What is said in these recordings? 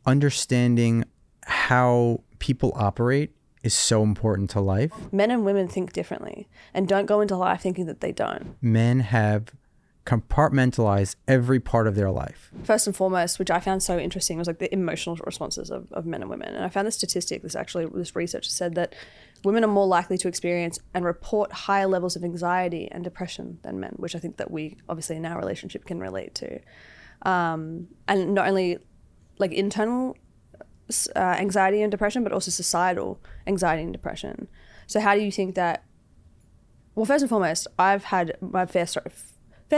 understanding how people operate is so important to life. Men and women think differently and don't go into life thinking that they don't. Men have compartmentalized every part of their life. First and foremost, which I found so interesting, was like the emotional responses of men and women. And I found this statistic, this research said that women are more likely to experience and report higher levels of anxiety and depression than men, which I think that we obviously in our relationship can relate to. And not only like internal anxiety and depression, but also societal anxiety and depression. So how do you think that, well, first and foremost, I've had my fair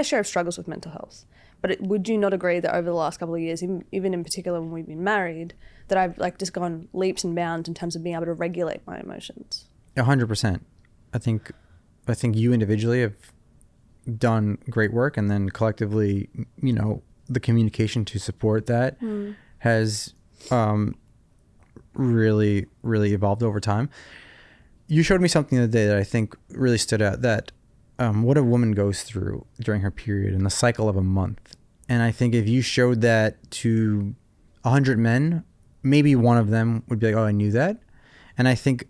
share of struggles with mental health, but would you not agree that over the last couple of years, even in particular when we've been married, that I've like just gone leaps and bounds in terms of being able to regulate my emotions? 100%. I think you individually have done great work, and then collectively, you know, the communication to support that has really evolved over time. You showed me something the other day that I think really stood out, that what a woman goes through during her period and the cycle of a month. And I think if you showed that to 100 men, maybe one of them would be like, oh, I knew that. And I think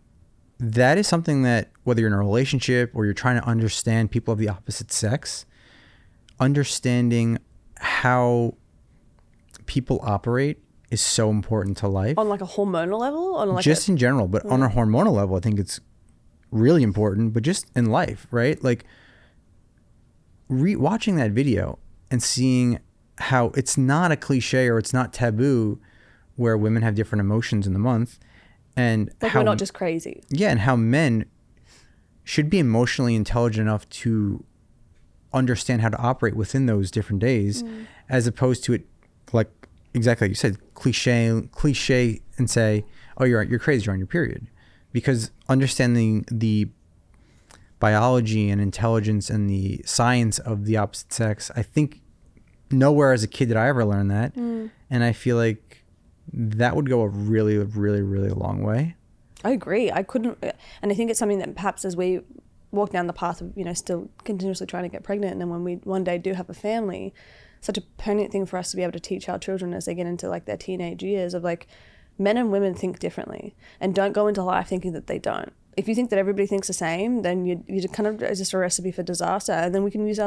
that is something that, whether you're in a relationship or you're trying to understand people of the opposite sex, understanding how people operate is so important to life. On like a hormonal level? On like just in general, but on a hormonal level, I think it's really important, but just in life, right? Like watching that video and seeing how it's not a cliche or it's not taboo where women have different emotions in the month, and like how we're not just crazy. Yeah, and how men should be emotionally intelligent enough to understand how to operate within those different days, as opposed to it, like exactly like you said, cliche and say, oh, you're crazy, you're on your period. Because understanding the biology and intelligence and the science of the opposite sex, I think nowhere as a kid did I ever learn that. And I feel like that would go a really long way. I agree. I couldn't, and I think it's something that perhaps as we walk down the path of, you know, still continuously trying to get pregnant, and then when we one day do have a family, such a pertinent thing for us to be able to teach our children as they get into like their teenage years of like, men and women think differently and don't go into life thinking that they don't. If you think that everybody thinks the same, then you're kind of just a recipe for disaster, and then we can use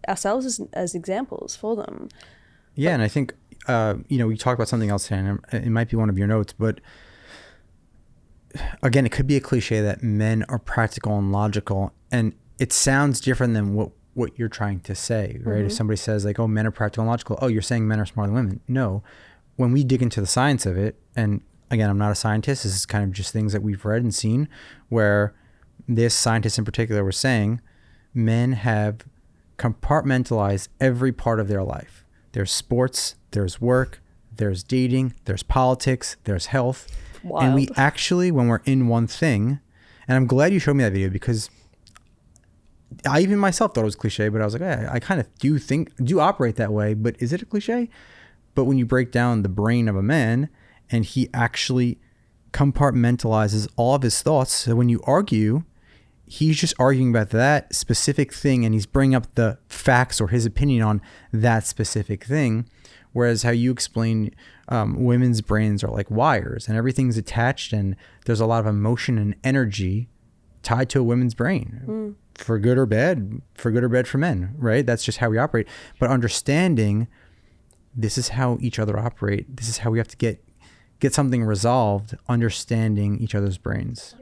ourselves as examples for them. Yeah, and I think, you know, we talked about something else here, and it might be one of your notes, but again, it could be a cliche that men are practical and logical, and it sounds different than what you're trying to say, right? If somebody says like, oh, men are practical and logical, oh, you're saying men are smarter than women. No. When we dig into the science of it, and again, I'm not a scientist, this is kind of just things that we've read and seen, where this scientist in particular was saying men have compartmentalized every part of their life. There's sports, there's work, there's dating, there's politics, there's health. Wild. And we actually, when we're in one thing, and I'm glad you showed me that video, because I even myself thought it was cliche, but I was like, hey, I kind of do operate that way, but is it a cliche? But when you break down the brain of a man, and he actually compartmentalizes all of his thoughts, so when you argue, he's just arguing about that specific thing, and he's bringing up the facts or his opinion on that specific thing. Whereas how you explain women's brains are like wires, and everything's attached, and there's a lot of emotion and energy tied to a women's brain, for good or bad for men, right? That's just how we operate. But understanding this is how each other operate, this is how we have to get something resolved, understanding each other's brains.